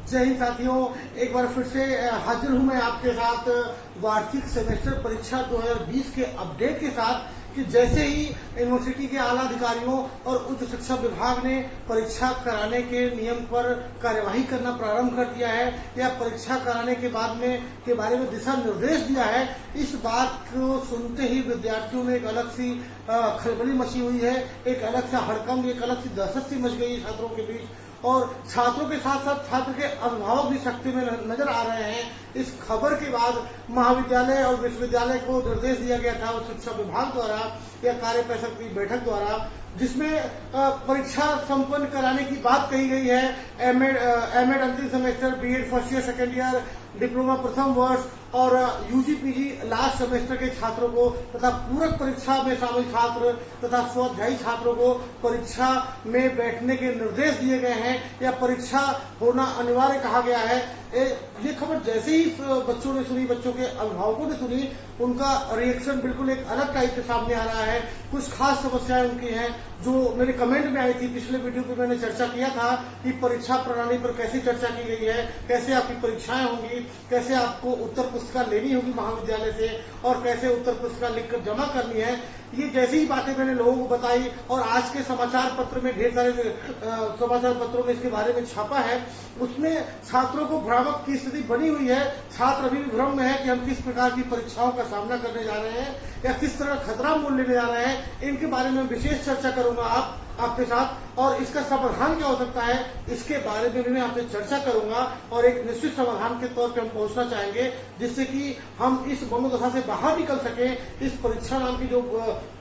जय हिंद साथियों, एक बार फिर से हाजिर हूं मैं आपके साथ वार्षिक सेमेस्टर परीक्षा 2020 के अपडेट के साथ कि जैसे ही यूनिवर्सिटी के आला अधिकारियों और उच्च शिक्षा विभाग ने परीक्षा कराने के नियम पर कार्यवाही करना प्रारंभ कर दिया है या परीक्षा कराने के बाद में के बारे में दिशा निर्देश दिया है, इस बात को सुनते ही विद्यार्थियों में एक अलग सी खलबली मची हुई है, एक अलग सा हड़कंप, एक अलग सी दहशत सी मच गई है छात्रों के बीच। और छात्रों के साथ साथ छात्र के अभिभावक भी सख्ती में नजर आ रहे हैं। इस खबर के बाद महाविद्यालय और विश्वविद्यालय को निर्देश दिया गया था उच्च शिक्षा विभाग द्वारा या कार्यपरिषद की बैठक द्वारा, जिसमें परीक्षा संपन्न कराने की बात कही गई है। एमएड अंतिम सेमेस्टर, BEd first year second year, diploma प्रथम वर्ष और यूजी पीजी लास्ट सेमेस्टर के छात्रों को तथा पूरक परीक्षा में शामिल छात्र तथा स्वाध्यायी छात्रों को परीक्षा में बैठने के निर्देश दिए गए हैं या परीक्षा होना अनिवार्य कहा गया है। ये खबर जैसे ही बच्चों ने सुनी, बच्चों के अभिभावकों ने सुनी, उनका रिएक्शन बिल्कुल एक अलग टाइप के सामने आ रहा है। कुछ खास समस्याएं उनकी हैं जो मेरे कमेंट में आई थी। पिछले वीडियो पे मैंने चर्चा किया था कि परीक्षा प्रणाली पर कैसी चर्चा की गई है, कैसे आपकी परीक्षाएं होंगी, कैसे आपको उत्तर पुस्तिका लेनी होगी महाविद्यालय से और कैसे उत्तर पुस्तिका लिखकर जमा करनी है। ये जैसी ही बातें मैंने लोगों को बताई और आज के समाचार पत्र में ढेर सारे समाचार पत्रों में इसके बारे में छापा है, उसमें छात्रों को भ्रामक की स्थिति बनी हुई है। छात्र अभी भी भ्रम में है कि हम किस प्रकार की परीक्षाओं का सामना करने जा रहे हैं या किस तरह खतरा मोल लेने जा रहे हैं। इनके बारे में विशेष चर्चा करूंगा आपके साथ और इसका समाधान क्या हो सकता है इसके बारे में भी मैं आपसे चर्चा करूंगा और एक निश्चित समाधान के तौर पे हम पहुंचना चाहेंगे, जिससे कि हम इस मनोदशा से बाहर निकल सकें। इस परीक्षा नाम की जो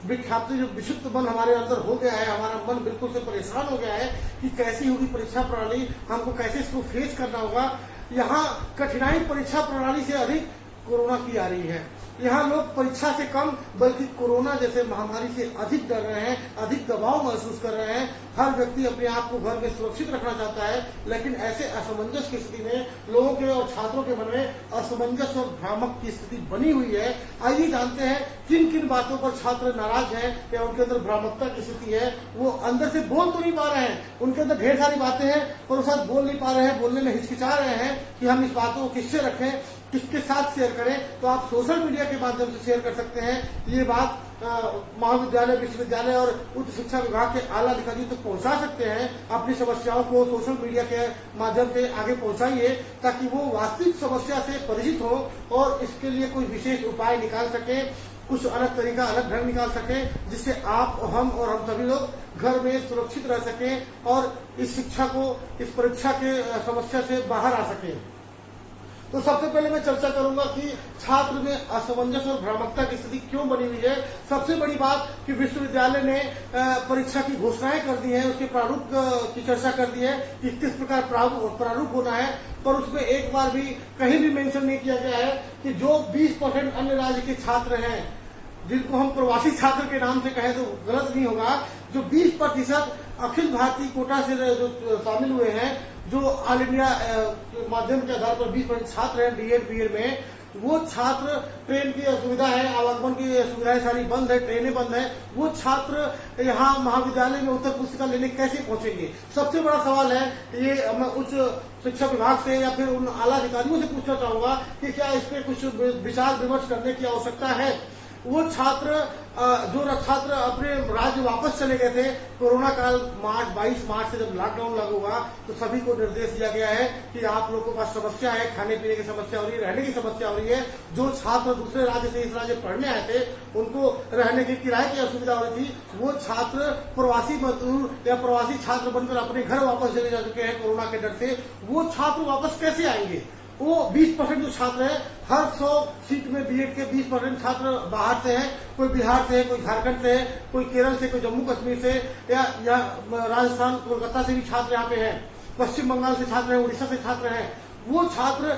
विख्यात जो विक्षिप्त मन हमारे अंदर हो गया है, हमारा मन बिल्कुल से परेशान हो गया है कि कैसी होगी परीक्षा प्रणाली, हमको कैसे इसको फेस करना होगा। यहाँ कठिनाई परीक्षा प्रणाली से अधिक कोरोना की आ रही है। यहाँ लोग परीक्षा से कम बल्कि कोरोना जैसे महामारी से अधिक डर रहे हैं, अधिक दबाव महसूस कर रहे हैं। हर व्यक्ति अपने आप को घर में सुरक्षित रखना चाहता है, लेकिन ऐसे असमंजस की स्थिति में लोगों के और छात्रों के मन में असमंजस और भ्रामक की स्थिति बनी हुई है। आइए जानते हैं किन किन बातों पर छात्र नाराज हैं या उनके अंदर भ्रामकता की स्थिति है। वो अंदर से बोल तो नहीं पा रहे हैं, उनके अंदर ढेर सारी बातें हैं पर वो साथ बोल नहीं पा रहे हैं, बोलने में हिचकिचा रहे हैं कि हम इस बातों को किससे रखें, किसके साथ शेयर करें। तो आप सोशल मीडिया के माध्यम से शेयर कर सकते हैं। ये बात महाविद्यालय, विश्वविद्यालय और उच्च शिक्षा विभाग के आला अधिकारियों तक पहुंचा सकते हैं। अपनी समस्याओं को सोशल मीडिया के माध्यम से आगे पहुंचाइए ताकि वो वास्तविक समस्या से परिचित हो और इसके लिए कोई विशेष उपाय निकाल सके, कुछ अलग तरीका, अलग ढंग निकाल सके, जिससे आप, हम और हम सभी लोग घर में सुरक्षित रह सकें और इस शिक्षा को, इस परीक्षा के समस्या से बाहर आ सकें। तो सबसे पहले मैं चर्चा करूंगा कि छात्र में असमंजस और भ्रामकता की स्थिति क्यों बनी हुई है। सबसे बड़ी बात कि विश्वविद्यालय ने परीक्षा की घोषणाएं कर दी है, उसके प्रारूप की चर्चा कर दी है कि किस प्रकार प्रारूप होना है, पर उसमें एक बार भी कहीं भी मेंशन नहीं किया गया है कि जो 20% अन्य राज्य के छात्र हैं, जिनको हम प्रवासी छात्र के नाम से कहें तो गलत नहीं होगा, जो 20% अखिल भारतीय कोटा से जो शामिल हुए हैं, जो ऑल इंडिया माध्यम के आधार पर 20% छात्र हैं बीएड बीएड में, वो छात्र, ट्रेन की असुविधा है, आवागमन की सुविधाएं सारी बंद है, ट्रेनें बंद है, वो छात्र यहाँ महाविद्यालय में उत्तर पुस्तिका लेने कैसे पहुंचेंगे। सबसे बड़ा सवाल है, ये मैं उच्च शिक्षा विभाग से या फिर उन आला अधिकारियों से पूछना चाहूंगा कि क्या इस पे कुछ विचार विमर्श करने की आवश्यकता है। वो छात्र अपने राज्य वापस चले गए थे कोरोना काल 22 मार्च से जब लॉकडाउन लागू हुआ, तो सभी को निर्देश दिया गया है कि आप लोगों के पास समस्या है, खाने पीने की समस्या हो रही है, रहने की समस्या हो रही है। जो छात्र दूसरे राज्य से इस राज्य पढ़ने आए थे, उनको रहने की किराए की असुविधा हो रही थी, वो छात्र प्रवासी मजदूर या प्रवासी छात्र बनकर अपने घर वापस चले जा चुके हैं कोरोना के डर से। वो छात्र वापस कैसे आएंगे। वो 20% जो छात्र है, हर 100 सीट में बीएड के 20% छात्र बाहर से हैं, कोई बिहार से है, कोई झारखंड से है, कोई केरल से, कोई जम्मू कश्मीर से या राजस्थान, कोलकाता से भी छात्र यहाँ पे हैं, पश्चिम बंगाल से छात्र हैं, उड़ीसा से छात्र हैं। वो छात्र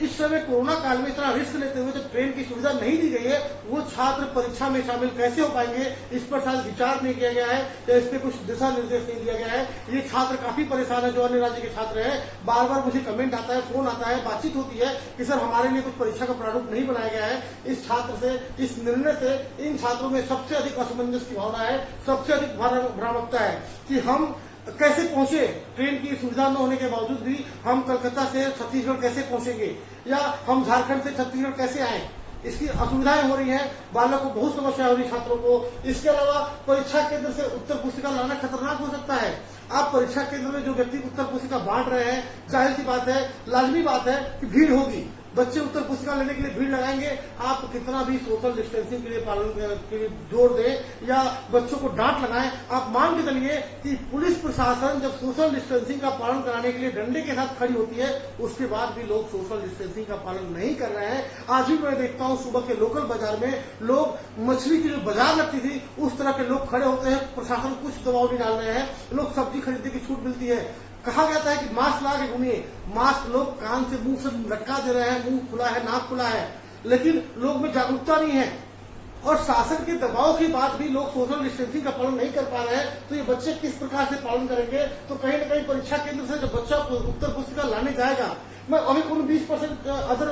इस समय कोरोना काल में इतना रिस्क लेते हुए जब ट्रेन की सुविधा नहीं दी गई है, वो छात्र परीक्षा में शामिल कैसे हो पाएंगे, इस पर शायद विचार नहीं किया गया है या इस पर कुछ दिशा निर्देश नहीं दिया गया है। ये छात्र काफी परेशान है जो अन्य राज्य के छात्र हैं। बार बार मुझे कमेंट आता है, फोन आता है, बातचीत होती है कि सर हमारे लिए कुछ परीक्षा का प्रारूप नहीं बनाया गया है। इस छात्र से, इस निर्णय से इन छात्रों में सबसे अधिक असमंजस की भावना है, सबसे अधिक भ्रामकता है कि हम कैसे पहुंचे, ट्रेन की सुविधा न होने के बावजूद भी हम कलकत्ता से छत्तीसगढ़ कैसे पहुंचेंगे, या हम झारखंड से छत्तीसगढ़ कैसे आए, इसकी असुविधाएं हो रही है। बालक को बहुत समस्या हो रही है, छात्रों को। इसके अलावा परीक्षा केंद्र से उत्तर पुस्तिका लाना खतरनाक हो सकता है। आप परीक्षा केंद्र में जो व्यक्ति उत्तर पुस्तिका बांट रहे हैं, जाहिर सी बात है, लाजमी बात है कि भीड़ होगी। बच्चे उत्तर पुस्तिका लेने के लिए भीड़ लगाएंगे। आप कितना भी सोशल डिस्टेंसिंग के लिए पालन के लिए जोर दें या बच्चों को डांट लगाएं, आप मान के चलिए कि पुलिस प्रशासन जब सोशल डिस्टेंसिंग का पालन कराने के लिए डंडे के साथ खड़ी होती है, उसके बाद भी लोग सोशल डिस्टेंसिंग का पालन नहीं कर रहे हैं। आज भी मैं देखता हूं सुबह के लोकल बाजार में लोग, मछली की जो बाजार लगती थी उस तरह के लोग खड़े होते हैं, प्रशासन कुछ दबाव नहीं डाल रहे हैं, लोग सब्जी खरीदने की छूट मिलती है। कहा जाता है कि मास्क लगा के घूमिए, मास्क लोग कान से मुंह से लटका दे रहे हैं, मुंह खुला है, नाक खुला है, लेकिन लोग में जागरूकता नहीं है और शासन के दबाव के बाद भी लोग सोशल डिस्टेंसिंग का पालन नहीं कर पा रहे हैं। तो ये बच्चे किस प्रकार से पालन करेंगे? तो कहीं न कहीं परीक्षा केंद्र से जब बच्चा उत्तर पुस्तिका लाने जाएगा, मैं अभी उन 20% अदर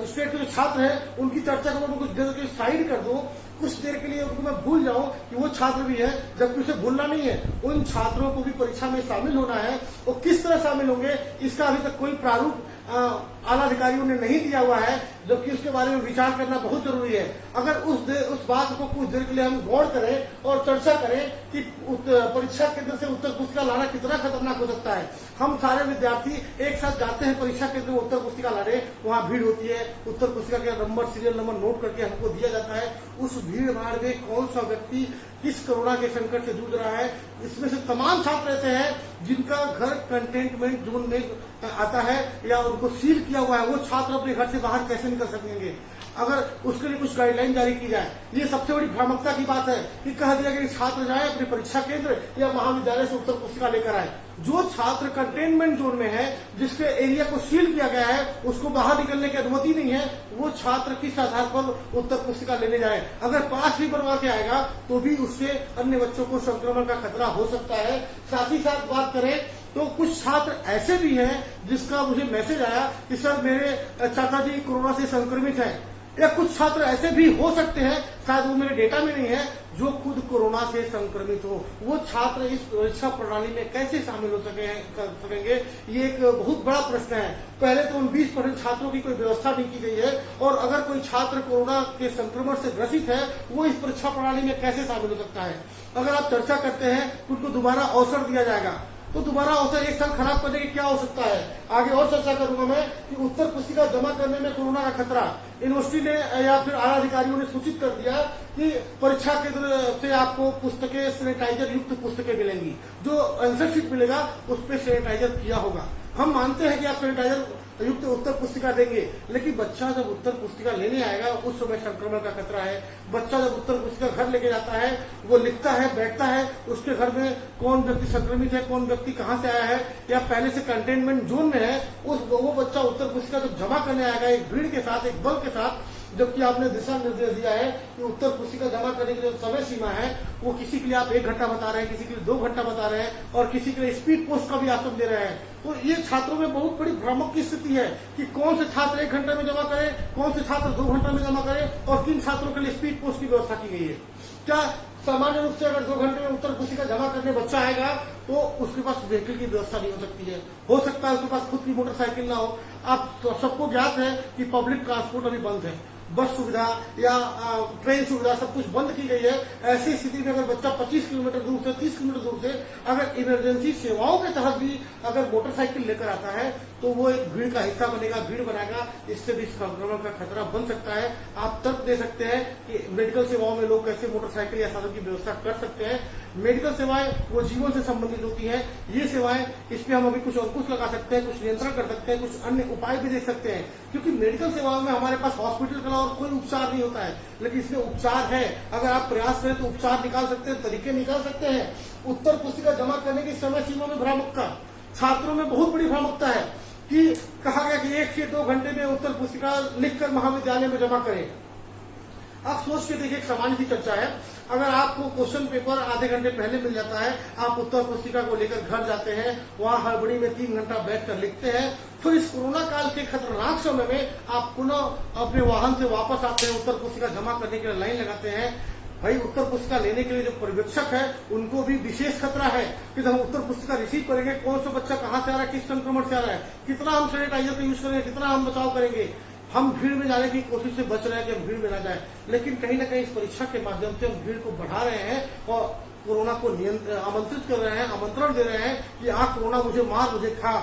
स्टेट के जो छात्र हैं उनकी चर्चा को मैं कुछ देर के साइड कर दूं, कुछ देर के लिए उनको मैं भूल जाऊं कि वो छात्र भी है, जबकि उसे भूलना नहीं है। उन छात्रों को भी परीक्षा में शामिल होना है। और किस तरह शामिल होंगे, इसका अभी तक कोई प्रारूप आला अधिकारियों ने नहीं दिया हुआ है, जबकि उसके बारे में विचार करना बहुत जरूरी है। अगर उस बात को कुछ देर के लिए हम गौर करें और चर्चा करें कि परीक्षा केंद्र से उत्तर पुस्तिका लाना कितना खतरनाक हो सकता है। हम सारे विद्यार्थी एक साथ जाते हैं परीक्षा केंद्र में उत्तर पुस्तिका लाने, वहां भीड़ होती है, उत्तर पुस्तिका के नंबर, सीरियल नंबर नोट करके हमको दिया जाता है। उस भीड़ भाड़ में कौन सा व्यक्ति किस कोरोना के संकट से जूझ रहा है, इसमें से तमाम छात्र ऐसे हैं जिनका घर कंटेनमेंट जोन में आता है या उनको सील किया हुआ है। वो छात्र अपने घर से बाहर कैसे निकल सकेंगे अगर उसके लिए कुछ गाइडलाइन जारी की जाए? ये सबसे बड़ी भ्रामकता की बात है कि कह दिया कि छात्र जाए अपने परीक्षा केंद्र या महाविद्यालय से उत्तर पुस्तिका लेकर आए। जो छात्र कंटेनमेंट जोन में है, जिसके एरिया को सील किया गया है, उसको बाहर निकलने की अनुमति नहीं है, वो छात्र किस आधार पर उत्तर पुस्तिका लेने जाए? अगर पास भी बनवा के आएगा तो भी उससे अन्य बच्चों को संक्रमण का खतरा हो सकता है। साथ ही साथ बात करें तो कुछ छात्र ऐसे भी हैं जिसका मुझे मैसेज आया कि सर मेरे चाचा जी कोरोना से संक्रमित हैं, या कुछ छात्र ऐसे भी हो सकते हैं, शायद वो मेरे डेटा में नहीं है, जो खुद कोरोना से संक्रमित हो। वो छात्र इस परीक्षा प्रणाली में कैसे शामिल हो सकेंगे? ये एक बहुत बड़ा प्रश्न है। पहले तो उन 20% छात्रों की कोई व्यवस्था नहीं की गई है, और अगर कोई छात्र कोरोना के संक्रमण से ग्रसित है, वो इस परीक्षा प्रणाली में कैसे शामिल हो सकता है? अगर आप चर्चा करते हैं तो उनको दोबारा अवसर दिया जाएगा, तो दोबारा अवसर एक साल खराब करने की क्या हो सकता है? आगे और चर्चा करूंगा मैं कि उत्तर पुस्तिका जमा करने में कोरोना का खतरा। यूनिवर्सिटी ने या फिर आला अधिकारियों ने सूचित कर दिया कि परीक्षा केंद्र से आपको पुस्तकें, सैनिटाइजर युक्त पुस्तकें मिलेंगी। जो आंसर शीट मिलेगा उस पर सैनिटाइजर किया होगा। हम मानते हैं कि आप सैनिटाइजर युक्त उत्तर पुस्तिका देंगे, लेकिन बच्चा जब उत्तर पुस्तिका लेने आएगा उस समय संक्रमण का खतरा है। बच्चा जब उत्तर पुस्तिका घर लेके जाता है, वो लिखता है, बैठता है, उसके घर में कौन व्यक्ति संक्रमित है, कौन व्यक्ति कहां से आया है, या पहले से कंटेनमेंट जोन में है, वो बच्चा उत्तर पुस्तिका जब जमा करने आएगा एक भीड़ के साथ, एक बल के साथ, जबकि आपने दिशा निर्देश दिया है कि उत्तर पुस्तिका जमा करने की जो समय सीमा है वो किसी के लिए आप 1 घंटा बता रहे हैं, किसी के लिए 2 घंटा बता रहे हैं, और किसी के लिए स्पीड पोस्ट का भी आसन दे रहे हैं। तो ये छात्रों में बहुत बड़ी भ्रामक की स्थिति है कि कौन से छात्र 1 घंटे में जमा करें, कौन से छात्र 2 घंटे में जमा करें, और किन छात्रों के लिए स्पीड पोस्ट की व्यवस्था की गई है। क्या सामान्य रूप से अगर 2 घंटे में उत्तर पुस्तिका जमा करने बच्चा आएगा तो उसके पास व्हीकल की व्यवस्था नहीं हो सकती है। हो सकता है उसके पास खुद की मोटरसाइकिल ना हो। आप सबको ज्ञात है कि पब्लिक ट्रांसपोर्ट अभी बंद है, बस सुविधा या ट्रेन सुविधा सब कुछ बंद की गई है। ऐसी स्थिति में अगर बच्चा 25 किलोमीटर दूर से, 30 किलोमीटर दूर से अगर इमरजेंसी सेवाओं के तहत भी अगर मोटरसाइकिल लेकर आता है तो वो एक भीड़ का हिस्सा बनेगा, भीड़ बनाएगा, इससे भी संक्रमण का खतरा बन सकता है। आप तर्क दे सकते हैं कि मेडिकल सेवाओं में लोग कैसे मोटरसाइकिल या साधन की व्यवस्था कर सकते हैं। मेडिकल सेवाएं वो जीवन से संबंधित होती है। ये सेवाएं, इस पे हम अभी कुछ अंकुश लगा सकते हैं, कुछ नियंत्रण कर सकते हैं, कुछ अन्य उपाय भी देख सकते हैं, क्योंकि मेडिकल सेवाओं में हमारे पास हॉस्पिटल का और कोई उपचार नहीं होता है, लेकिन इसमें उपचार है। अगर आप प्रयास करें तो उपचार निकाल सकते हैं, तरीके निकाल सकते हैं। उत्तर पुस्तिका जमा करने की समय सीमा में भ्रामकता, छात्रों में बहुत बड़ी भ्रामकता है कि कहा गया कि 1 से 2 घंटे में उत्तर पुस्तिका लिखकर महाविद्यालय में जमा करें। आप सोच के देखिए, एक सामान्य सी चर्चा है। अगर आपको क्वेश्चन पेपर आधे घंटे पहले मिल जाता है, आप उत्तर पुस्तिका को लेकर घर जाते हैं, वहां हड़बड़ी में 3 घंटा बैठकर लिखते हैं, फिर इस कोरोना काल के खतरनाक समय में आप पुनः अपने वाहन से वापस आते हैं, उत्तर पुस्तिका जमा करने के लिए लाइन लगाते हैं, भाई उत्तर पुस्तिका लेने के लिए जो पर्यवेक्षक है उनको भी विशेष खतरा है कि जब हम उत्तर पुस्तिका रिसीव करेंगे कौन सा बच्चा कहां से आ रहा है, किस संक्रमण से आ रहा है, कितना हम सैनिटाइजर का यूज करेंगे, कितना हम बचाव करेंगे। हम भीड़ में जाने की कोशिश से बच रहे हैं कि हम भीड़ में ना जाए, लेकिन कहीं ना कहीं इस परीक्षा के माध्यम से हम भीड़ को बढ़ा रहे हैं और कोरोना को आमंत्रित कर रहे हैं, आमंत्रण दे रहे हैं कि कोरोना मुझे मार, मुझे खा।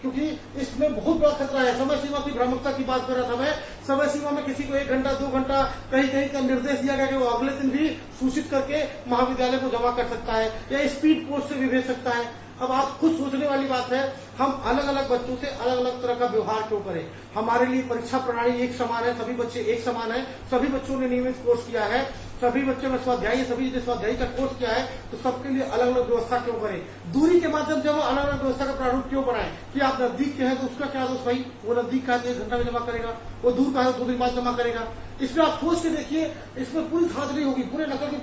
क्योंकि इसमें बहुत बड़ा खतरा है। समय सीमा की भ्रामकता की बात कर रहा था मैं। समय सीमा में किसी को 1 घंटा 2 घंटा कहीं कहीं का निर्देश दिया गया कि वो अगले दिन भी सूचित करके महाविद्यालय को जमा कर सकता है या स्पीड पोस्ट से भी भेज सकता है। अब आप खुद सोचने वाली बात है, हम अलग अलग बच्चों से अलग अलग तरह का व्यवहार क्यों करें। हमारे लिए परीक्षा प्रणाली एक समान है, सभी बच्चे एक समान है, सभी बच्चों ने नियमित कोर्स किया है, सभी बच्चों में स्वाध्यायी, सभी ने स्वाध्यायी का कोर्स किया है, तो सबके लिए अलग अलग व्यवस्था क्यों करें। दूरी के माध्यम से हम अलग अलग व्यवस्था का प्रारूप क्यों बनाएं कि आप नजदीक के हैं तो उसका क्या दोष भाई, वो नजदीक का है तो 1 घंटा में जमा करेगा, वो दूर का है तो 2 दिन बाद जमा करेगा। इसमें आप सोच के देखिए, इसमें पूरी धांधली होगी, पूरे नकल की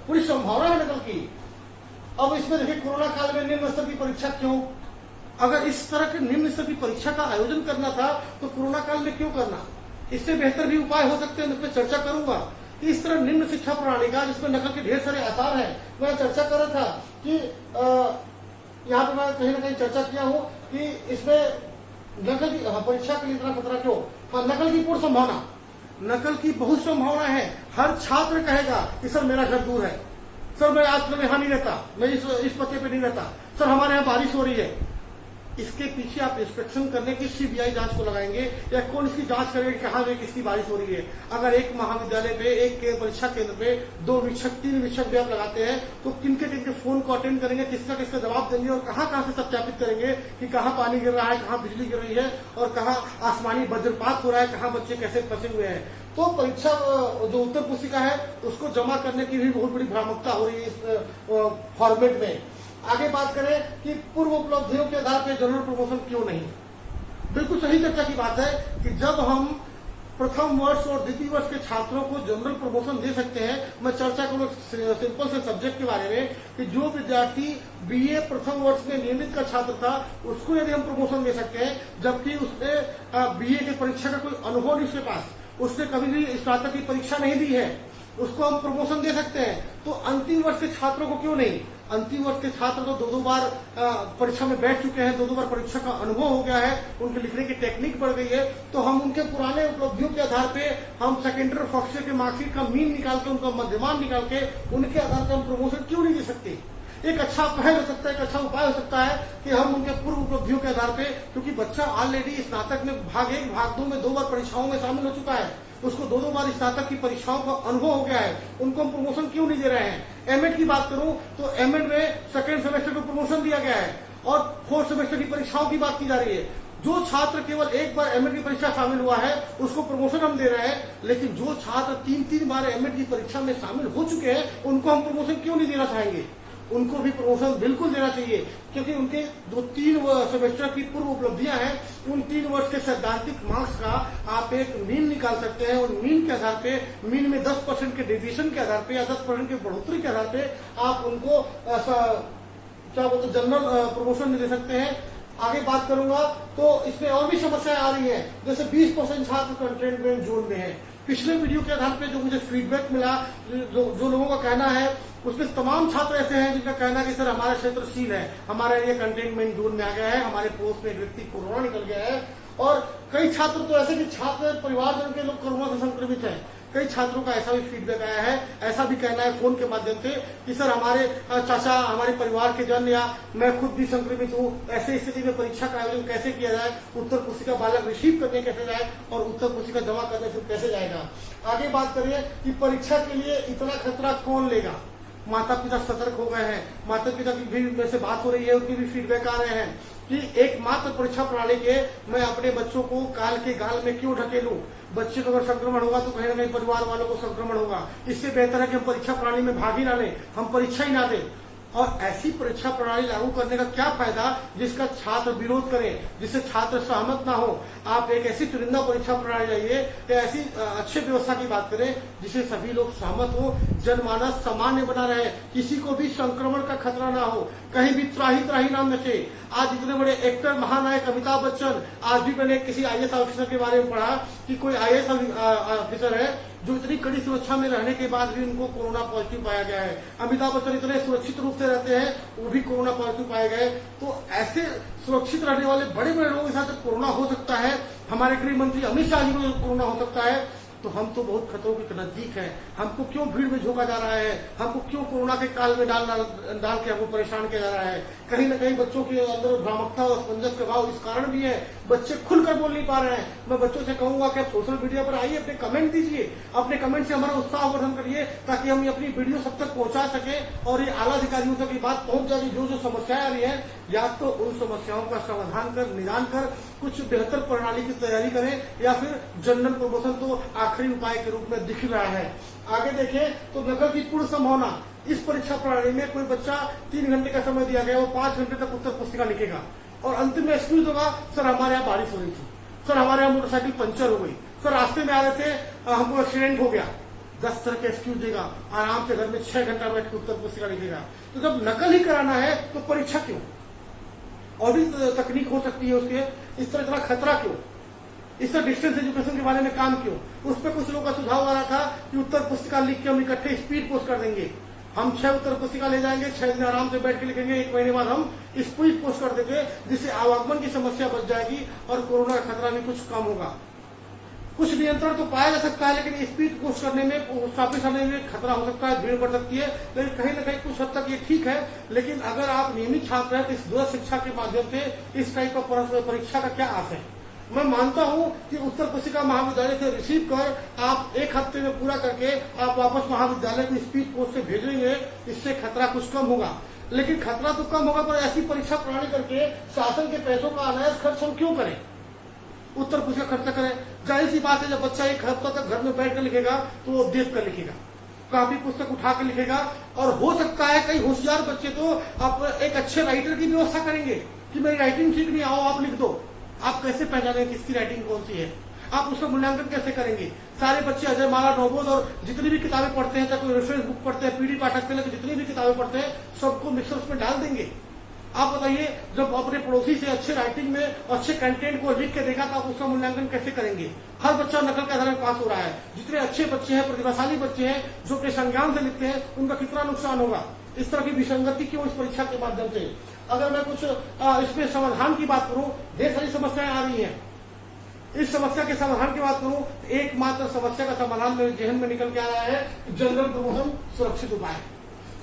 पूरी संभावना है नकल की। अब इसमें देखिए कोरोना काल में निम्न स्तर की परीक्षा क्यों, अगर इस तरह के निम्न स्तर की परीक्षा का आयोजन करना था तो कोरोना काल में क्यों करना। इससे बेहतर भी उपाय हो सकते हैं, मैं इस पर चर्चा करूंगा। इस तरह निम्न शिक्षा प्रणाली का जिसमें नकल के ढेर सारे आसार हैं, मैं चर्चा कर रहा था कि यहाँ पे मैं कहीं ना कहीं चर्चा किया हूं कि इसमें नकल की परीक्षा के लिए इतना खतरा क्यों। नकल की पूर्ण संभावना, नकल की बहुत संभावना है। हर छात्र कहेगा कि सर मेरा घर दूर है, सर मैं आज में यहाँ नहीं रहता, मैं इस पते पे नहीं रहता, सर हमारे यहाँ बारिश हो रही है। इसके पीछे आप इंस्पेक्शन करने की सीबीआई जांच को लगाएंगे या कौन इसकी जांच करेगा कहां में किसकी बारिश हो रही है। अगर एक महाविद्यालय पे, एक परीक्षा केंद्र पे 2 वीक्षक 3 वीक्षक भी आप लगाते हैं तो किनके किनके फोन को अटेंड करेंगे, किसका किसका जवाब देंगे और कहां से सत्यापित करेंगे कि कहां पानी गिर रहा है, कहां बिजली गिर रही है और कहां आसमानी वज्रपात हो रहा है, कहां बच्चे कैसे फंसे हुए हैं। तो परीक्षा जो उत्तर पुस्तिका है उसको जमा करने की भी बहुत बड़ी भ्रामकता हो रही है इस फॉर्मेट में। आगे बात करें कि पूर्व उपलब्धियों के आधार पर जनरल प्रमोशन क्यों नहीं, बिल्कुल सही चर्चा की बात है कि जब हम प्रथम वर्ष और द्वितीय वर्ष के छात्रों को जनरल प्रमोशन दे सकते हैं। मैं चर्चा करूं सिंपल से सब्जेक्ट के बारे में कि जो विद्यार्थी बीए प्रथम वर्ष में नियमित का छात्र था उसको यदि हम प्रमोशन दे सकते हैं, जबकि उसने बीए की परीक्षा का कोई अनुभव नहीं उसके पास, उसने कभी भी स्नातक की परीक्षा नहीं दी है, उसको हम प्रमोशन दे सकते हैं। तो अंतिम वर्ष के छात्रों को क्यों नहीं। अंतिम वर्ष के छात्र तो 2-2 बार परीक्षा में बैठ चुके हैं, 2-2 बार परीक्षा का अनुभव हो गया है, उनके लिखने की टेक्निक बढ़ गई है, तो हम उनके पुराने उपलब्धियों के आधार पे हम सेकेंडरी और फर्स्ट ईयर के मार्कशीट का मीन निकाल के, उनका मध्यमान निकाल के उनके आधार पर हम प्रमोशन क्यों नहीं दे सकते। एक अच्छा पहल हो सकता है, एक अच्छा उपाय हो सकता है कि हम उनके पूर्व उपलब्धियों के आधार पे, क्योंकि बच्चा ऑलरेडी स्नातक में भाग 1 भाग 2 में 2 बार परीक्षाओं में शामिल हो चुका है, उसको 2-2 बार स्नातक की परीक्षाओं का अनुभव हो गया है, उनको हम प्रमोशन क्यों नहीं दे रहे हैं। एमएड की बात करूं तो एमएड में सेकेंड सेमेस्टर को प्रमोशन दिया गया है और 4th सेमेस्टर की परीक्षाओं की बात की जा रही है। जो छात्र केवल 1 बार एमएड की परीक्षा शामिल हुआ है उसको प्रमोशन हम दे रहे हैं, लेकिन जो छात्र 3-3 बार एमएड की परीक्षा में शामिल हो चुके हैं उनको हम प्रमोशन क्यों नहीं देना चाहेंगे। उनको भी प्रमोशन बिल्कुल देना चाहिए, क्योंकि उनके जो 3 सेमेस्टर की पूर्व उपलब्धियां हैं, उन 3 वर्ष के सैद्धांतिक मार्क्स का आप एक मीन निकाल सकते हैं और मीन के आधार पे, मीन में 10% के डेविएशन के आधार पे या 10% की बढ़ोतरी के आधार पे आप उनको क्या बोलते जनरल प्रमोशन दे सकते हैं। आगे बात करूंगा तो इसमें और भी समस्याएं आ रही है, जैसे 20% छात्र कंटेनमेंट जोन में है। पिछले वीडियो के आधार पे जो मुझे फीडबैक मिला, जो लोगों का कहना है, उसमें तमाम छात्र ऐसे हैं जिनका कहना है कि सर हमारा क्षेत्र सील है, हमारा एरिया कंटेनमेंट जोन में आ गया है, हमारे पोस्ट में एक व्यक्ति कोरोना निकल गया है। और कई छात्र तो ऐसे कि छात्र परिवारजन के लोग कोरोना से संक्रमित हैं। कई छात्रों का ऐसा भी फीडबैक आया है, ऐसा भी कहना है फोन के माध्यम से कि सर हमारे चाचा, हमारे परिवार के जन या मैं खुद भी संक्रमित हूं, ऐसे स्थिति में परीक्षा का आयोजन कैसे किया जाए, उत्तर पुस्तिका बालक रिसीव करने कैसे जाए और उत्तर पुस्तिका जमा करने से कैसे जाएगा। आगे बात करिए कि परीक्षा के लिए इतना खतरा कौन लेगा। माता पिता सतर्क हो गए हैं, माता पिता की भी मेरे से बात हो रही है, उनकी भी फीडबैक आ रहे हैं कि एकमात्र परीक्षा प्रणाली के मैं अपने बच्चों को काल के गाल में क्यों ढकेलूं। बच्चे को अगर संक्रमण होगा तो कहीं ना कहीं परिवार वालों को संक्रमण होगा। इससे बेहतर है कि हम परीक्षा प्रणाली में भाग ही ना लें, हम परीक्षा ही ना दें। और ऐसी परीक्षा प्रणाली लागू करने का क्या फायदा जिसका छात्र विरोध करें, जिससे छात्र सहमत ना हो। आप एक ऐसी चुनिंदा परीक्षा प्रणाली लाइए या ऐसी अच्छी व्यवस्था की बात करें जिससे सभी लोग सहमत हो, जनमानस सामान्य बना रहे, किसी को भी संक्रमण का खतरा ना हो, कहीं भी त्राही त्राही ना मचे। आज इतने बड़े एक्टर महानायक अमिताभ बच्चन, आज भी मैंने किसी आईएएस ऑफिसर के बारे में पढ़ा कि कोई आईएएस ऑफिसर है, जो इतनी कड़ी सुरक्षा में रहने के बाद भी उनको कोरोना पॉजिटिव पाया गया है। अमिताभ बच्चन इतने सुरक्षित रूप से रहते हैं, वो भी कोरोना पॉजिटिव पाए गए। तो ऐसे सुरक्षित रहने वाले बड़े बड़े लोगों के साथ जब कोरोना हो सकता है, हमारे गृह मंत्री अमित शाह जी को कोरोना हो सकता है, तो हम तो बहुत खतरों के नजदीक हैं। हमको क्यों भीड़ में झोंका जा रहा है? हमको क्यों कोरोना के काल में डाल के हमको परेशान किया जा रहा है? कहीं न कहीं बच्चों के अंदर भ्रामकता और असमंजस का भाव इस कारण भी है, बच्चे खुलकर बोल नहीं पा रहे हैं। मैं बच्चों से कहूंगा कि आप सोशल मीडिया पर आइए, अपने कमेंट दीजिए, अपने कमेंट से हमारा उत्साह वर्धन करिए, ताकि हम ये अपनी वीडियो सब तक पहुंचा सके और ये आला अधिकारियों तक ये बात पहुंच जाए। जो जो समस्याएं आ रही है, या तो उन समस्याओं का समाधान कर, निदान कर कुछ बेहतर प्रणाली की तैयारी करें, या फिर जनरल प्रमोशन तो आखिरी उपाय के रूप में दिख रहा है। आगे देखें तो नकल की पूर्ण संभावना। इस परीक्षा प्रणाली में कोई बच्चा 3 घंटे का समय दिया गया, वो 5 घंटे तक उत्तर पुस्तिका लिखेगा और अंतिम में एक्सक्यूज होगा, सर हमारे यहाँ बारिश हो रही थी, सर हमारे यहाँ मोटरसाइकिल पंचर हो गई, सर रास्ते में आ रहे थे हमको एक्सीडेंट हो गया। 10 तरह के एक्सक्यूज देगा, आराम से घर में 6 घंटा बैठ के उत्तर पुस्तिका लिखेगा। तो जब नकल ही कराना है तो परीक्षा क्यों? और भी तकनीक हो सकती है उसके, इस तरह इतना खतरा क्यों? इस तरह डिस्टेंस एजुकेशन के बारे में काम क्यों? उस पर कुछ लोगों का सुझाव आ रहा था कि उत्तर पुस्तिका लिख के हम इकट्ठे स्पीड पोस्ट कर देंगे। हम 6 उत्तर पुस्तिका ले जाएंगे, 6 दिन आराम से बैठ के लिखेंगे, 1 महीने बाद हम स्पीड पोस्ट कर देंगे, जिससे आवागमन की समस्या बच जाएगी और कोरोना का खतरा भी कुछ कम होगा। कुछ नियंत्रण तो पाया जा सकता है, लेकिन स्पीड पोस्ट करने में, स्थापित करने में खतरा हो सकता है, भीड़ बढ़ सकती है। लेकिन कहीं न कहीं कुछ हद तक ये ठीक है। लेकिन अगर आप नियमित छात्र हैं तो इस दूरस्थ शिक्षा के माध्यम से इस टाइप का परीक्षा का क्या आस है? मैं मानता हूं कि उत्तर पुस्तिका महाविद्यालय से रिसीव कर आप 1 हफ्ते में पूरा करके आप वापस महाविद्यालय को स्पीड पोस्ट से भेजेंगे, इससे खतरा कुछ कम होगा। लेकिन खतरा तो कम होगा, पर ऐसी परीक्षा प्रणाली करके शासन के पैसों का अनायास खर्च हम क्यों करें? उत्तर पुस्तिका खर्च करें। जाहिर सी बात है, जब बच्चा 1 हफ्ता तक घर में बैठ कर लिखेगा तो वो देख कर लिखेगा, काफी पुस्तक उठा के लिखेगा। और हो सकता है कई होशियार बच्चे तो आप एक अच्छे राइटर की व्यवस्था करेंगे कि मेरी राइटिंग ठीक नहीं, आओ आप लिख दो। आप कैसे पहचानेंगे किसकी राइटिंग कौन सी है? आप उसका मूल्यांकन कैसे करेंगे? सारे बच्चे अजय माला नोबोध और जितनी भी किताबें पढ़ते हैं, चाहे कोई रेफरेंस बुक पढ़ते हैं, पीडी पाठक से लेकर जितनी भी किताबें पढ़ते हैं, सबको मिक्सर में डाल देंगे। आप बताइए, जब अपने पड़ोसी से अच्छे राइटिंग में अच्छे कंटेंट को लिख के देखा तो आप उसका मूल्यांकन कैसे करेंगे? हर बच्चा नकल के आधार पर पास हो रहा है। जितने अच्छे बच्चे हैं, प्रतिभाशाली बच्चे हैं, जो अपने संज्ञान से लिखते हैं, उनका कितना नुकसान होगा? इस तरह की विसंगति क्यों इस परीक्षा के माध्यम से? अगर मैं कुछ इसमें समाधान की बात करूं, ढेर सारी समस्याएं आ रही हैं। इस समस्या के समाधान की बात करूं, एकमात्र समस्या का समाधान मेरे जहन में निकल के आ रहा है, जनरल प्रमोशन सुरक्षित उपाय।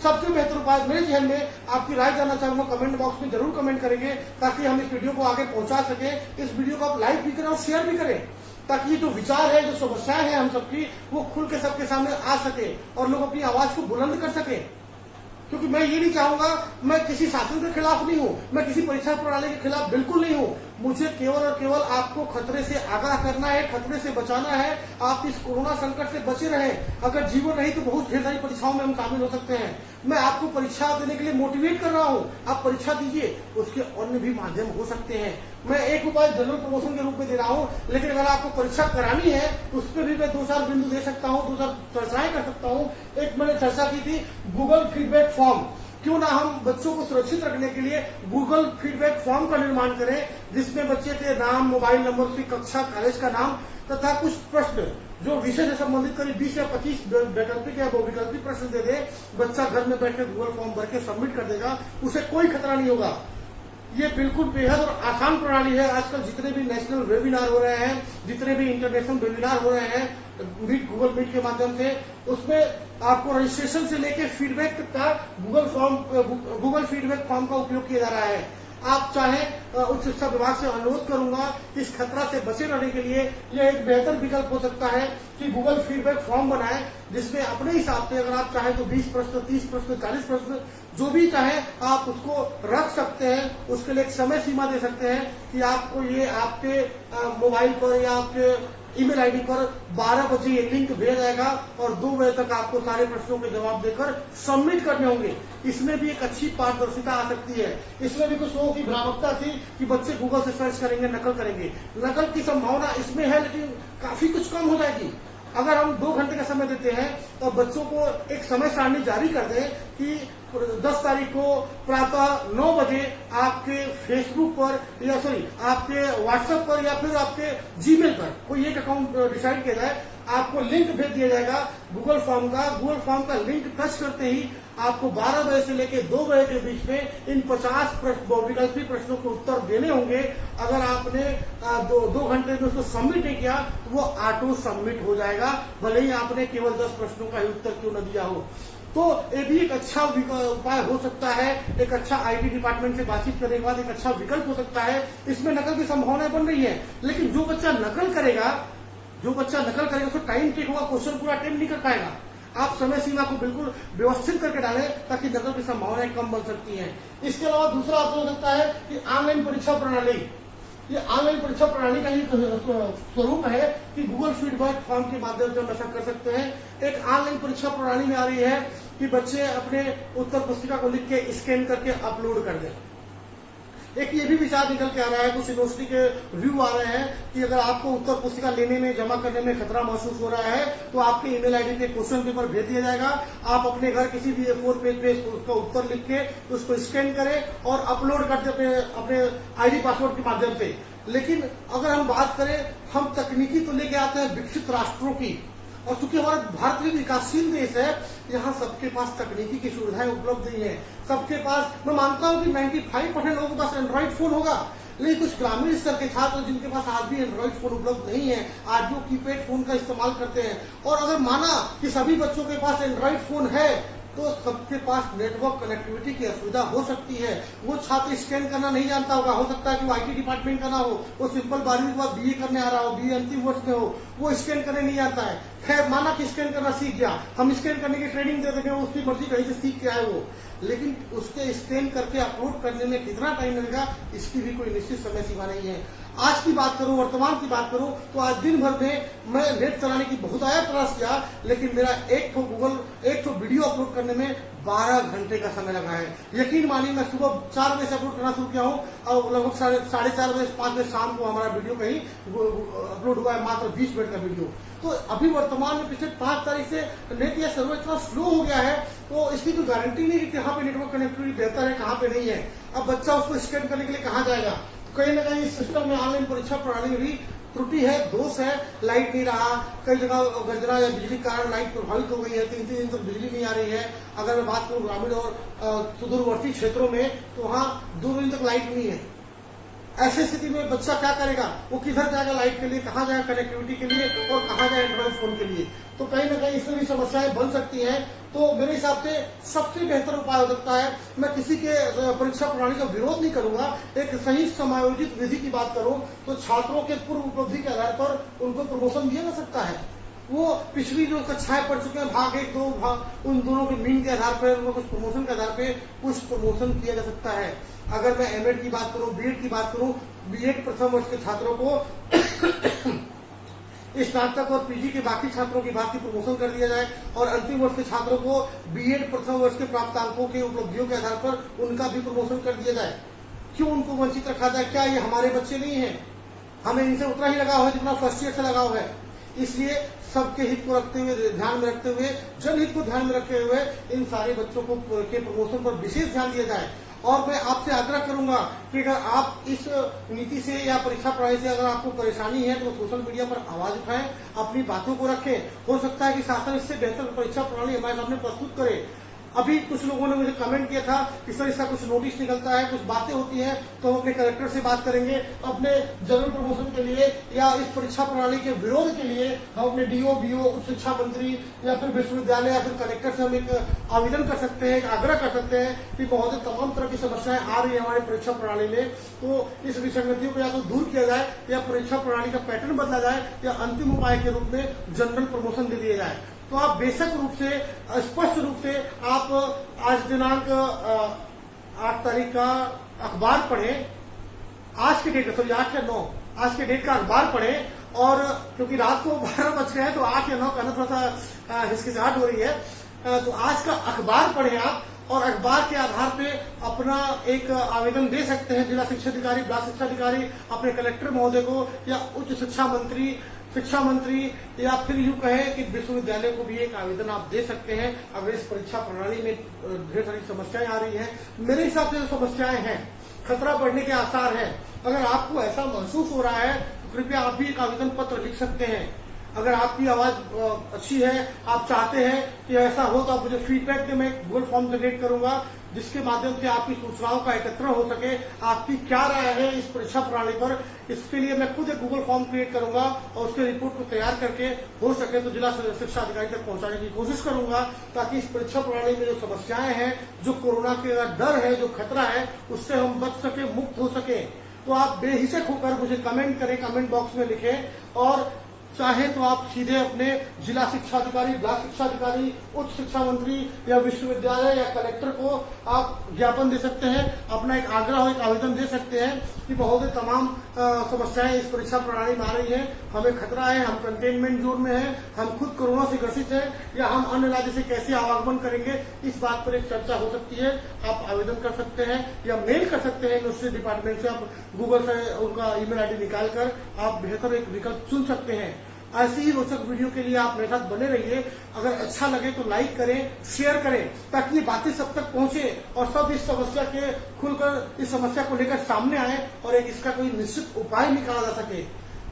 सबसे बेहतर उपाय मेरे जहन में, आपकी राय जानना चाहूंगा, कमेंट बॉक्स में जरूर कमेंट करेंगे, ताकि हम इस वीडियो को आगे पहुंचा सके। इस वीडियो को आप लाइक भी करें और शेयर भी करें, ताकि ये जो विचार है, जो समस्याएं हैं हम सबकी, वो खुल के सबके सामने आ सके और लोग अपनी आवाज को बुलंद कर सके। क्योंकि मैं ये नहीं चाहूंगा, मैं किसी शासन के खिलाफ नहीं हूं, मैं किसी परीक्षा प्रणाली के खिलाफ बिल्कुल नहीं हूं। मुझे केवल और केवल आपको खतरे से आगाह करना है, खतरे से बचाना है। आप इस कोरोना संकट से बचे रहें। अगर जीवन नहीं तो बहुत ढेर सारी परीक्षाओं में हम शामिल हो सकते हैं। मैं आपको परीक्षा देने के लिए मोटिवेट कर रहा हूं। आप परीक्षा दीजिए, उसके अन्य भी माध्यम हो सकते हैं। मैं एक उपाय जनरल प्रमोशन के रूप में दे रहा हूं, लेकिन अगर आपको परीक्षा करानी है तो उस पर भी मैं 2-4 बिंदु दे सकता हूं, 2-4 चर्चाएं कर सकता हूं। एक मैंने चर्चा की थी गूगल फीडबैक फॉर्म। क्यों ना हम बच्चों को सुरक्षित रखने के लिए गूगल फीडबैक फॉर्म का निर्माण करें, जिसमें बच्चे के नाम, मोबाइल नंबर, उसकी कक्षा, कॉलेज का नाम तथा कुछ प्रश्न जो विषय से संबंधित करीब 20 या 25 वैकल्पिक या बहुविकल्पिक प्रश्न दे दे। बच्चा घर में बैठकर गूगल फॉर्म भर के सबमिट कर देगा, उसे कोई खतरा नहीं होगा। ये बिल्कुल बेहद और आसान प्रणाली है। आजकल जितने भी नेशनल वेबिनार हो रहे हैं, जितने भी इंटरनेशनल वेबिनार हो रहे हैं गूगल मीट के माध्यम से, उसमें आपको रजिस्ट्रेशन से लेकर फीडबैक तक का गूगल फीडबैक फॉर्म का उपयोग किया जा रहा है। आप चाहें उच्च शिक्षा विभाग से अनुरोध करूंगा, इस खतरा से बचे रहने के लिए यह एक बेहतर विकल्प हो सकता है कि गूगल फीडबैक फॉर्म बनाएं, जिसमें अपने हिसाब से अगर आप चाहें तो 20 प्रश्न, 30 प्रश्न, 40 प्रश्न, जो भी चाहे आप उसको रख सकते हैं। उसके लिए एक समय सीमा दे सकते हैं कि आपको ये आपके मोबाइल पर या आपके ईमेल आईडी पर 12 बजे ये लिंक भेजा जाएगा और 2 बजे तक आपको सारे प्रश्नों के जवाब देकर सबमिट करने होंगे। इसमें भी एक अच्छी पारदर्शिता आ सकती है। इसमें भी कुछ लोगों की भ्रामकता थी कि बच्चे गूगल से सर्च करेंगे, नकल करेंगे। नकल की संभावना इसमें है, लेकिन काफी कुछ कम हो जाएगी। अगर हम 2 घंटे का समय देते हैं और बच्चों को एक समय सारणी जारी कर दें कि 10 तारीख को प्रातः 9 बजे आपके फेसबुक पर या आपके व्हाट्सएप पर या फिर आपके जीमेल पर कोई एक अकाउंट डिसाइड किया जाए, आपको लिंक भेज दिया जाएगा गूगल फॉर्म का। गूगल फॉर्म का लिंक टच करते ही आपको 12 बजे से लेकर 2 बजे के बीच में इन 50 बहुविकल्पी प्रश्नों के उत्तर देने होंगे। अगर आपने 2 घंटे में उसको सबमिट नहीं किया तो वो ऑटो सबमिट हो जाएगा, भले ही आपने केवल 10 प्रश्नों का ही उत्तर क्यों न दिया हो। तो ये भी एक अच्छा उपाय हो सकता है, एक अच्छा आईटी डिपार्टमेंट से बातचीत करने के बाद एक अच्छा विकल्प हो सकता है। इसमें नकल की संभावना बन रही है, लेकिन जो बच्चा नकल करेगा उसको टाइम टेक होगा, क्वेश्चन पूरा अटेम्प्ट नहीं कर पाएगा। आप समय सीमा को बिल्कुल व्यवस्थित करके डालें ताकि नकल की संभावनाएं कम बन सकती हैं। इसके अलावा दूसरा आपको हो सकता है कि ऑनलाइन परीक्षा प्रणाली, ये ऑनलाइन परीक्षा प्रणाली का ही स्वरूप है कि गूगल फीडबैक फॉर्म के माध्यम से हम ऐसा कर सकते हैं। एक ऑनलाइन परीक्षा प्रणाली में आ रही है कि बच्चे अपने उत्तर पुस्तिका को लिख के स्कैन करके अपलोड कर दें। एक ये भी विचार निकल के आ रहा है, कुछ यूनिवर्सिटी के व्यू आ रहे हैं कि अगर आपको उत्तर पुस्तिका लेने में, जमा करने में खतरा महसूस हो रहा है तो आपके ईमेल आईडी पे क्वेश्चन पेपर भेज दिया जाएगा। आप अपने घर किसी भी A4 पेज पे उसका उत्तर लिख के उसको स्कैन करें और अपलोड कर दें अपने आईडी पासवर्ड के माध्यम से। लेकिन अगर हम बात करें, हम तकनीकी तो लेके आते हैं विकसित राष्ट्रों की, और चूंकि हमारा भारत भी विकासशील देश है, यहाँ सबके पास तकनीकी की सुविधाएं उपलब्ध नहीं है। सबके पास, मैं मानता हूँ कि 95% लोगों के पास एंड्रॉइड फोन होगा, लेकिन कुछ ग्रामीण स्तर के छात्र जिनके पास आज भी एंड्रॉइड फोन उपलब्ध नहीं है, आज जो कीपैड फोन का इस्तेमाल करते हैं। और अगर माना कि सभी बच्चों के पास एंड्रॉइड फोन है तो सबके पास नेटवर्क कनेक्टिविटी की असुविधा हो सकती है। वो छात्र स्कैन करना नहीं जानता होगा, हो सकता है कि वो आईटी डिपार्टमेंट का ना हो, वो सिंपल 12वीं के बाद बीए करने आ रहा हो, बीए अंतिम वर्ष में हो, वो स्कैन करने नहीं जानता है। खैर, माना कि स्कैन करना सीख गया, हम स्कैन करने की ट्रेनिंग दे देंगे, उसकी मर्जी कहीं से सीख के आए वो, लेकिन उसके स्कैन करके अपलोड करने में कितना टाइम लगेगा इसकी भी कोई निश्चित समय सीमा नहीं है। आज की बात करूं, वर्तमान की बात करूं तो आज दिन भर में मैं नेट चलाने की बहुत आया प्रयास किया, लेकिन मेरा एक वीडियो अपलोड करने में 12 घंटे का समय लगा है। यकीन मानिए, मैं सुबह 4 बजे से अपलोड करना शुरू किया हूं और लगभग 4:30 बजे 5 बजे शाम को हमारा वीडियो कहीं अपलोड हुआ है, मात्र 20 मिनट का वीडियो। तो अभी वर्तमान में पिछले 5 तारीख से नेट या सर्वर इतना स्लो हो गया है, तो इसकी कोई गारंटी नहीं कि कहाँ पे नेटवर्क कनेक्टिविटी बेहतर है, कहाँ पे नहीं है। अब बच्चा उसको स्कैन करने के लिए कहाँ जाएगा? कहीं ना कहीं इस सिस्टम में, ऑनलाइन परीक्षा प्रणाली में भी त्रुटि है, दोष है। लाइट नहीं रहा, कई जगह गंजना या बिजली के कारण लाइट प्रभावित हो गई है, 3-3 दिन तक बिजली नहीं आ रही है। अगर मैं बात करूं ग्रामीण और सुदूरवर्ती क्षेत्रों में, तो वहां 2 दिन तक लाइट नहीं है। ऐसी स्थिति में बच्चा क्या करेगा? वो किधर जाएगा लाइट के लिए, कहाँ जाएगा कनेक्टिविटी के लिए, और कहाँ जाए एंड्रॉइड फोन के लिए? तो कहीं ना कहीं इसमें भी समस्याएं बन सकती हैं। तो मेरे हिसाब से सबसे बेहतर उपाय हो सकता है, मैं किसी के परीक्षा प्रणाली का विरोध नहीं करूंगा, एक सही समायोजित विधि की बात करूं तो छात्रों के पूर्व उपलब्धि के आधार पर उनको प्रमोशन दिया जा सकता है। वो पिछली जो कक्षाएं पढ़ चुके हैं, भाग 1, 2 भाग, उन दोनों के मीन के आधार पर, उनको कुछ प्रमोशन के आधार पर कुछ प्रमोशन किया जा सकता है। अगर मैं एमएड की बात करूं, बीएड की बात करूं, बीएड प्रथम वर्ष के छात्रों को स्नातक और पीजी के बाकी छात्रों की बात की प्रमोशन कर दिया जाए, और अंतिम वर्ष के छात्रों को बीएड प्रथम वर्ष के प्राप्तांकों के उपलब्धियों के आधार पर उनका भी प्रमोशन कर दिया जाए। क्यों उनको वंचित रखा जाए? क्या ये हमारे बच्चे नहीं है? हमें इनसे उतना ही लगाव है जितना फर्स्ट ईयर से लगाव है। इसलिए सबके हित को रखते हुए, ध्यान में रखते हुए, जनहित को ध्यान में रखते हुए इन सारे बच्चों को के प्रमोशन पर विशेष ध्यान दिया जाए। और मैं आपसे आग्रह करूंगा कि अगर आप इस नीति से या परीक्षा प्रणाली से अगर आपको परेशानी है तो सोशल मीडिया पर आवाज उठाएं, अपनी बातों को रखें। हो सकता है कि शासन इससे बेहतर परीक्षा प्रणाली हमारे सामने प्रस्तुत करे। अभी कुछ लोगों ने मुझे कमेंट किया था कि सर इसका कुछ नोटिस निकलता है, कुछ बातें होती हैं, तो हम अपने कलेक्टर से बात करेंगे। अपने जनरल प्रमोशन के लिए या इस परीक्षा प्रणाली के विरोध के लिए हम अपने डीओ, बीओ, उच्च शिक्षा मंत्री या फिर विश्वविद्यालय या फिर कलेक्टर से हम एक आवेदन कर सकते हैं, एक आग्रह कर सकते हैं कि महोदय तमाम तरह की समस्याएं आ रही है हमारे परीक्षा प्रणाली में, तो इस विसंगतियों को या तो दूर किया जाए या परीक्षा प्रणाली का पैटर्न बदला जाए या अंतिम उपाय के रूप में जनरल प्रमोशन दे दिया जाए। तो आप बेशक रूप से, स्पष्ट रूप से आप आज दिनांक 8 तारीख का अखबार पढ़ें, आज के डेट का, सॉरी 8 या 9, आज के डेट का अखबार पढ़ें। और क्योंकि रात को 12 बज गए हैं तो 8 या 9 कहना थोड़ा सा हिचकिचाहट हो रही है, तो आज का अखबार पढ़ें आप, और अखबार के आधार पे अपना एक आवेदन दे सकते हैं जिला शिक्षा अधिकारी, ब्लॉक शिक्षा अधिकारी, अपने कलेक्टर महोदय को, या उच्च शिक्षा मंत्री या फिर यूं कहे कि विश्वविद्यालय को भी एक आवेदन आप दे सकते हैं। अगर इस परीक्षा प्रणाली में ढेर सारी समस्याएं आ रही हैं, मेरे हिसाब से जो समस्याएं हैं, खतरा बढ़ने के आसार हैं, अगर आपको ऐसा महसूस हो रहा है तो कृपया आप भी एक आवेदन पत्र लिख सकते हैं। अगर आपकी आवाज अच्छी है, आप चाहते हैं कि ऐसा हो, तो आप मुझे फीडबैक दें। मैं एक गूगल फॉर्म जनरेट करूंगा जिसके माध्यम से आपकी सूचनाओं का एकत्र हो सके। आपकी क्या राय है इस परीक्षा प्रणाली पर, इसके लिए मैं खुद एक गूगल फॉर्म क्रिएट करूंगा और उसके रिपोर्ट को तैयार करके हो सके तो जिला शिक्षा अधिकारी तक पहुंचाने की कोशिश करूंगा, ताकि इस परीक्षा प्रणाली में जो समस्याएं हैं, जो कोरोना का डर है, जो खतरा है, उससे हम बच सके, मुक्त हो सके। तो आप बेहिचक होकर मुझे कमेंट करें, कमेंट बॉक्स में लिखें। और चाहे तो आप सीधे अपने जिला शिक्षा अधिकारी, ब्लॉक शिक्षा अधिकारी, उच्च शिक्षा मंत्री या विश्वविद्यालय या कलेक्टर को आप ज्ञापन दे सकते हैं, अपना एक आग्रह, एक आवेदन दे सकते हैं कि महोदय तमाम समस्याएं इस परीक्षा प्रणाली में आ रही है, हमें खतरा है, हम कंटेनमेंट जोन में हैं, हम खुद कोरोना से ग्रसित हैं, या हम अन्य राज्य से कैसे आवागमन करेंगे, इस बात पर एक चर्चा हो सकती है। आप आवेदन कर सकते हैं या मेल कर सकते हैं यूनिवर्सिटी डिपार्टमेंट से। आप गूगल से उनका ईमेल आईडी निकालकर आप बेहतर एक विकल्प चुन सकते हैं। ऐसी ही रोचक वीडियो के लिए आप मेरे साथ बने रहिए। अगर अच्छा लगे तो लाइक करें, शेयर करें, ताकि ये बातें सब तक पहुंचे और सब इस समस्या के खुलकर इस समस्या को लेकर सामने आए और एक इसका कोई निश्चित उपाय निकाला जा सके।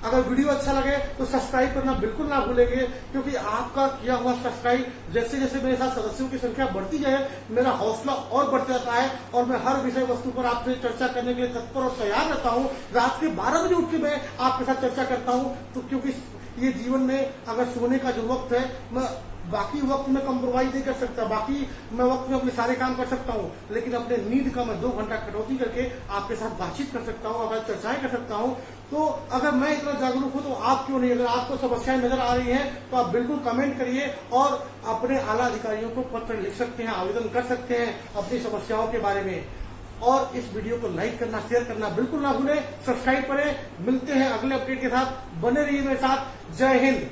अगर वीडियो अच्छा लगे तो सब्सक्राइब करना बिल्कुल ना भूलेंगे, क्योंकि आपका किया हुआ सब्सक्राइब जैसे जैसे मेरे साथ सदस्यों की संख्या बढ़ती जाए, मेरा हौसला और बढ़ता जाता है और मैं हर विषय वस्तु पर आपसे चर्चा करने के लिए तत्पर और तैयार रहता हूं। रात के 12 बजे उठ के मैं आपके साथ चर्चा करता हूं, तो क्योंकि ये जीवन में अगर सोने का जो वक्त है, मैं बाकी वक्त में कम्प्रोमाइज नहीं कर सकता, बाकी मैं वक्त में अपने सारे काम कर सकता हूँ, लेकिन अपने नींद का मैं 2 घंटा कटौती करके आपके साथ बातचीत कर सकता हूँ, अगर चर्चाएं कर सकता हूँ। तो अगर मैं इतना जागरूक हूँ तो आप क्यों नहीं? अगर आपको समस्याएं नजर आ रही हैं तो आप बिल्कुल कमेंट करिए और अपने आला अधिकारियों को पत्र लिख सकते हैं, आवेदन कर सकते हैं अपनी समस्याओं के बारे में। और इस वीडियो को लाइक करना, शेयर करना बिल्कुल ना भूलें, सब्सक्राइब करें। मिलते हैं अगले अपडेट के साथ, बने रहिए मेरे साथ। जय हिंद।